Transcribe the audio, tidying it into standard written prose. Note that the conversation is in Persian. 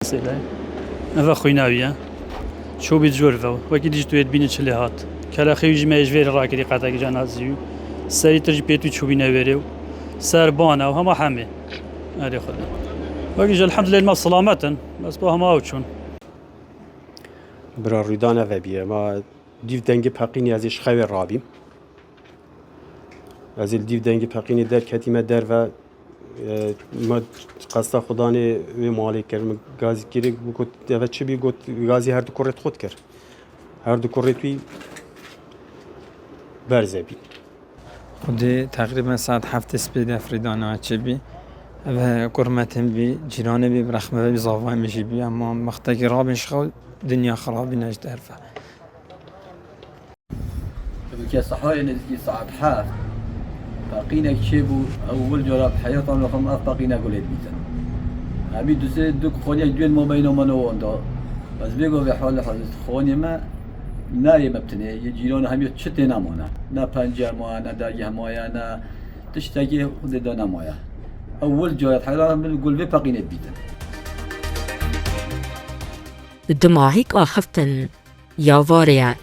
سيلاي هذا خوينا بيا شو بيتجورفو وكي ديج تويت بين تشليهات كلا خيج ما يجفير راكي قاطع جنازيو ساري ترج بيتو شو بينا بيريو سار بانا وهما حامي هذه خذ وكي الحمد لله ما سلامة بس بها ما وتشون برا ريدانا وبيا ما ديف دنگي بحقيني ازيش خير رابيم ازيل ديف دنگي بحقيني در كتيمة در و ما قصد خداني و مالي كر غازي كيري بقول دفعت شو بيقول غازي هر دو كرت خود كر هر دو كرت وي برزبي خودی تقریبا ساعت 7 سپید افریدانا چه بی و کرمتهم بی جیرانه بی برخمه بی زاوای میشی بی اما مختکی رابش خود دنیا خرابی نجد عرفه بكي صحايا نزكي صعب حاف باقينا كشيبو أول جراب حياتهم رقم أف باقينا قولت بيتن هبي دوسي دوك خونيا جوال ما بينه منو عنده بس بيقو في حال حدث خونيا ما ناي مبتني يجيلون هم يتشتي نامونا نا بانجا ما نا داجي همايا نا تشتاقي خود دانا مايا أول جراب حياتهم بنقول في باقينا بيتن الدماغيك أخفتن يا فاريا